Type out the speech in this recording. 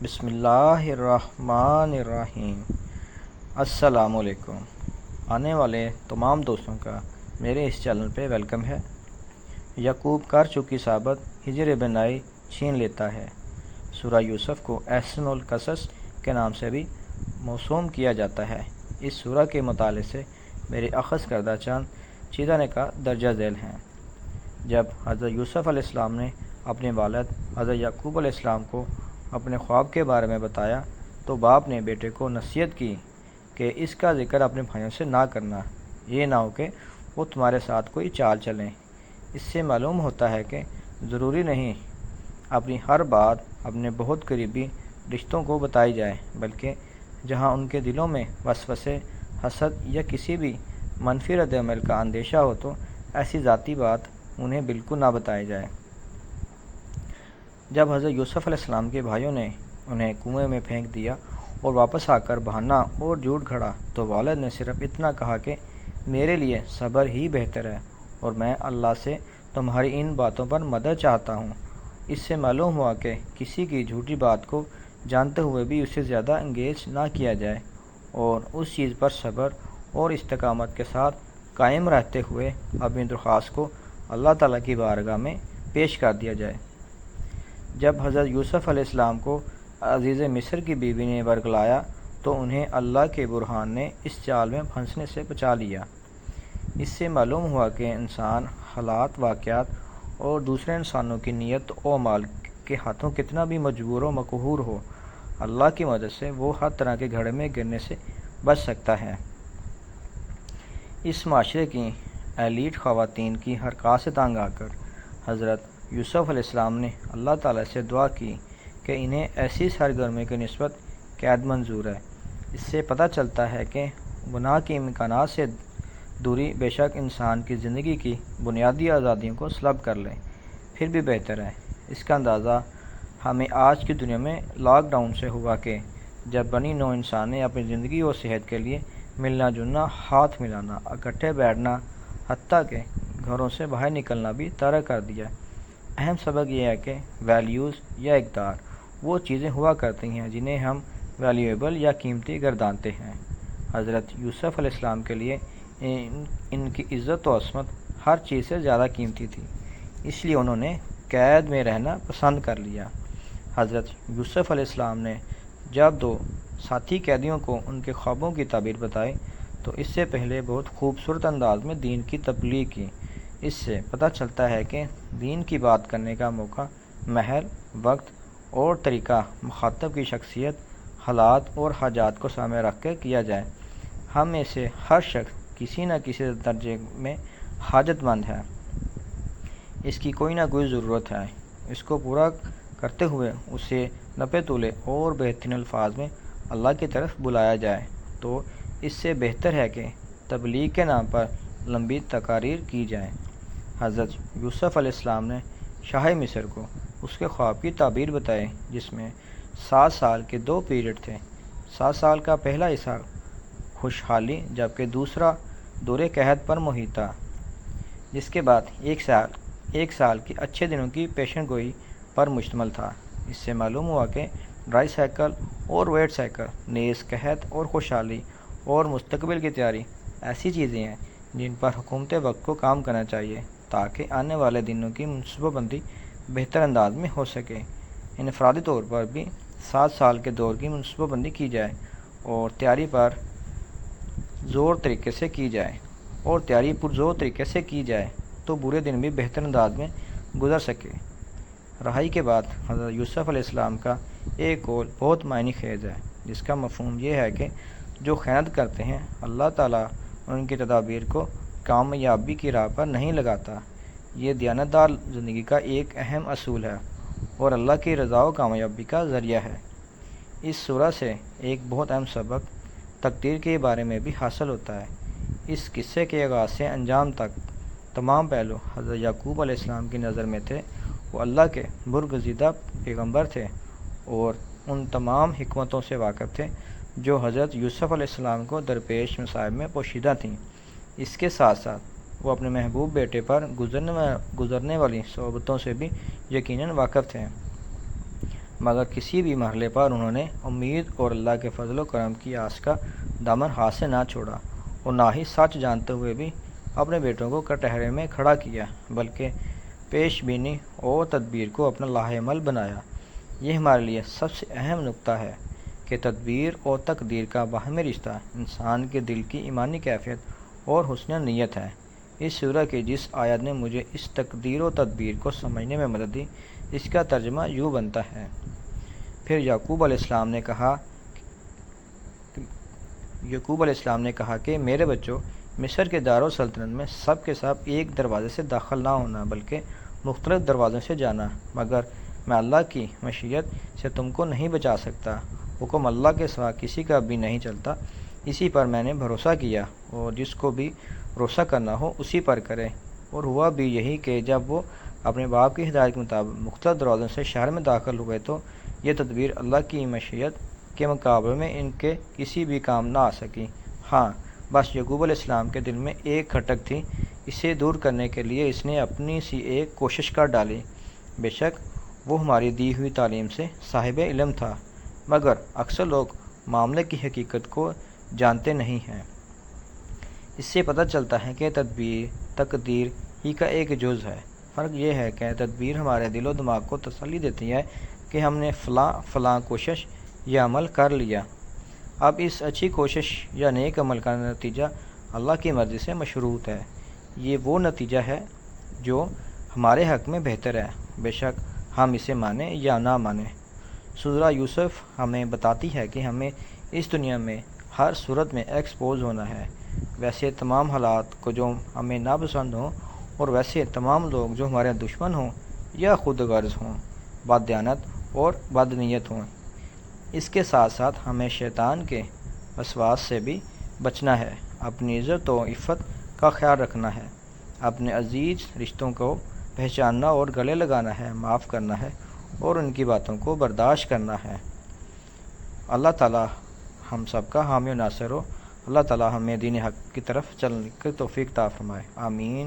بسم اللہ الرحمن الرحیم۔ السلام علیکم۔ آنے والے تمام دوستوں کا میرے اس چینل پہ ویلکم ہے۔ یعقوب کر چکی ثابت ہجر بنائی چھین لیتا ہے۔ سورہ یوسف کو احسن القصص کے نام سے بھی موسوم کیا جاتا ہے۔ اس سورہ کے مطالعے سے میرے اخذ کردہ چند چیزیں کا درجہ ذیل ہیں۔ جب حضرت یوسف علیہ السلام نے اپنے والد حضرت یعقوب علیہ السلام کو اپنے خواب کے بارے میں بتایا تو باپ نے بیٹے کو نصیحت کی کہ اس کا ذکر اپنے بھائیوں سے نہ کرنا، یہ نہ ہو کہ وہ تمہارے ساتھ کوئی چال چلیں۔ اس سے معلوم ہوتا ہے کہ ضروری نہیں اپنی ہر بات اپنے بہت قریبی رشتوں کو بتائی جائے، بلکہ جہاں ان کے دلوں میں وسوسے، حسد یا کسی بھی منفی رد عمل کا اندیشہ ہو تو ایسی ذاتی بات انہیں بالکل نہ بتائی جائے۔ جب حضرت یوسف علیہ السلام کے بھائیوں نے انہیں کنویں میں پھینک دیا اور واپس آ کر بہانہ اور جھوٹ گھڑا تو والد نے صرف اتنا کہا کہ میرے لیے صبر ہی بہتر ہے اور میں اللہ سے تمہاری ان باتوں پر مدد چاہتا ہوں۔ اس سے معلوم ہوا کہ کسی کی جھوٹی بات کو جانتے ہوئے بھی اسے زیادہ انگیج نہ کیا جائے اور اس چیز پر صبر اور استقامت کے ساتھ قائم رہتے ہوئے اپنی درخواست کو اللہ تعالیٰ کی بارگاہ میں پیش کر دیا جائے۔ جب حضرت یوسف علیہ السلام کو عزیز مصر کی بیوی نے ورگلایا تو انہیں اللہ کے برہان نے اس چال میں پھنسنے سے بچا لیا۔ اس سے معلوم ہوا کہ انسان حالات، واقعات اور دوسرے انسانوں کی نیت و اعمال کے ہاتھوں کتنا بھی مجبور و مقہور ہو، اللہ کی مدد سے وہ ہر طرح کے گھڑے میں گرنے سے بچ سکتا ہے۔ اس معاشرے کی ایلیٹ خواتین کی حرکات سے تنگ آ کر حضرت یوسف علیہ السلام نے اللہ تعالیٰ سے دعا کی کہ انہیں ایسی سرگرمی کی نسبت قید منظور ہے۔ اس سے پتہ چلتا ہے کہ گناہ کے امکانات سے دوری بے شک انسان کی زندگی کی بنیادی آزادیوں کو سلب کر لے، پھر بھی بہتر ہے۔ اس کا اندازہ ہمیں آج کی دنیا میں لاک ڈاؤن سے ہوا کہ جب بنی نوع انسان نے اپنی زندگی اور صحت کے لیے ملنا جلنا، ہاتھ ملانا، اکٹھے بیٹھنا، حتیٰ کہ گھروں سے باہر نکلنا بھی ترک کر دیا۔ اہم سبق یہ ہے کہ ویلیوز یا اقدار وہ چیزیں ہوا کرتی ہیں جنہیں ہم ویلیویبل یا قیمتی گردانتے ہیں۔ حضرت یوسف علیہ السلام کے لیے ان کی عزت و عصمت ہر چیز سے زیادہ قیمتی تھی، اس لیے انہوں نے قید میں رہنا پسند کر لیا۔ حضرت یوسف علیہ السلام نے جب دو ساتھی قیدیوں کو ان کے خوابوں کی تعبیر بتائی تو اس سے پہلے بہت خوبصورت انداز میں دین کی تبلیغ کی۔ اس سے پتہ چلتا ہے کہ دین کی بات کرنے کا موقع، محل، وقت اور طریقہ مخاطب کی شخصیت، حالات اور حاجات کو سامنے رکھ کر کیا جائے۔ ہم میں سے ہر شخص کسی نہ کسی درجے میں حاجت مند ہے، اس کی کوئی نہ کوئی ضرورت ہے۔ اس کو پورا کرتے ہوئے اسے نپے تلے اور بہترین الفاظ میں اللہ کی طرف بلایا جائے تو اس سے بہتر ہے کہ تبلیغ کے نام پر لمبی تقاریر کی جائیں۔ حضرت یوسف علیہ السلام نے شاہ مصر کو اس کے خواب کی تعبیر بتائی، جس میں 7 سال کے 2 پیریڈ تھے۔ 7 سال کا پہلا حصہ خوشحالی جبکہ دوسرا دور قحط پر محیط تھا، جس کے بعد ایک سال کی اچھے دنوں کی پیشن گوئی پر مشتمل تھا۔ اس سے معلوم ہوا کہ ڈرائی سائیکل اور ویٹ سائیکل، نیز قحط اور خوشحالی اور مستقبل کی تیاری ایسی چیزیں ہیں جن پر حکومت وقت کو کام کرنا چاہیے تاکہ آنے والے دنوں کی منصوبہ بندی بہتر انداز میں ہو سکے۔ انفرادی طور پر بھی 7 سال کے دور کی منصوبہ بندی کی جائے اور تیاری پرزور طریقے سے کی جائے تو برے دن بھی بہتر انداز میں گزر سکے۔ رہائی کے بعد حضرت یوسف علیہ السلام کا ایک قول بہت معنی خیز ہے، جس کا مفہوم یہ ہے کہ جو خیانت کرتے ہیں اللہ تعالیٰ ان کی تدابیر کو کامیابی کی راہ پر نہیں لگاتا۔ یہ دیانتدار زندگی کا ایک اہم اصول ہے اور اللہ کی رضا و کامیابی کا ذریعہ ہے۔ اس سورہ سے ایک بہت اہم سبق تقدیر کے بارے میں بھی حاصل ہوتا ہے۔ اس قصے کے آغاز سے انجام تک تمام پہلو حضرت یعقوب علیہ السلام کی نظر میں تھے۔ وہ اللہ کے برگزیدہ پیغمبر تھے اور ان تمام حکمتوں سے واقف تھے جو حضرت یوسف علیہ السلام کو درپیش مصائب میں پوشیدہ تھیں۔ اس کے ساتھ ساتھ وہ اپنے محبوب بیٹے پر گزرنے والی صعوبتوں سے بھی یقیناً واقف تھے۔ مگر کسی بھی مرحلے پر انہوں نے امید اور اللہ کے فضل و کرم کی آس کا دامن ہاتھ سے نہ چھوڑا، اور نہ ہی سچ جانتے ہوئے بھی اپنے بیٹوں کو کٹہرے میں کھڑا کیا، بلکہ پیش بینی اور تدبیر کو اپنا لاہ عمل بنایا۔ یہ ہمارے لیے سب سے اہم نقطہ ہے کہ تدبیر اور تقدیر کا باہمی رشتہ انسان کے دل کی ایمانی کیفیت اور حسن نیت ہے۔ اس سورہ کی جس آیت نے مجھے اس تقدیر و تدبیر کو سمجھنے میں مدد دی، اس کا ترجمہ یوں بنتا ہے: پھر یعقوب علیہ السلام نے کہا کہ میرے بچوں، مصر کے دارالسلطنت میں سب کے سب ایک دروازے سے داخل نہ ہونا، بلکہ مختلف دروازوں سے جانا، مگر میں اللہ کی مشیت سے تم کو نہیں بچا سکتا۔ حکم اللہ کے سوا کسی کا بھی نہیں چلتا، اسی پر میں نے بھروسہ کیا، اور جس کو بھی بھروسہ کرنا ہو اسی پر کرے۔ اور ہوا بھی یہی کہ جب وہ اپنے باپ کی ہدایت کے مطابق مختلف دروازوں سے شہر میں داخل ہوئے تو یہ تدبیر اللہ کی مشیت کے مقابلے میں ان کے کسی بھی کام نہ آ سکی۔ ہاں، بس یعقوب علیہ السلام کے دل میں ایک کھٹک تھی، اسے دور کرنے کے لیے اس نے اپنی سی ایک کوشش کر ڈالی۔ بے شک وہ ہماری دی ہوئی تعلیم سے صاحب علم تھا، مگر اکثر لوگ معاملے کی حقیقت کو جانتے نہیں ہیں۔ اس سے پتہ چلتا ہے کہ تدبیر تقدیر ہی کا ایک جز ہے۔ فرق یہ ہے کہ تدبیر ہمارے دل و دماغ کو تسلی دیتی ہے کہ ہم نے فلاں کوشش یا عمل کر لیا، اب اس اچھی کوشش یا نیک عمل کا نتیجہ اللہ کی مرضی سے مشروط ہے۔ یہ وہ نتیجہ ہے جو ہمارے حق میں بہتر ہے، بے شک ہم اسے مانیں یا نہ مانیں۔ سورہ یوسف ہمیں بتاتی ہے کہ ہمیں اس دنیا میں ہر صورت میں ایکسپوز ہونا ہے، ویسے تمام حالات کو جو ہمیں ناپسند ہوں، اور ویسے تمام لوگ جو ہمارے دشمن ہوں یا خود غرض ہوں، بددیانت اور بدنیت ہوں۔ اس کے ساتھ ساتھ ہمیں شیطان کے وسواس سے بھی بچنا ہے، اپنی عزت و عفت کا خیال رکھنا ہے، اپنے عزیز رشتوں کو پہچاننا اور گلے لگانا ہے، معاف کرنا ہے اور ان کی باتوں کو برداشت کرنا ہے۔ اللہ تعالی ہم سب کا حامی و ناصر ہو۔ اللہ تعالی ہمیں دین حق کی طرف چلنے کی توفیق عطا فرمائے، آمین۔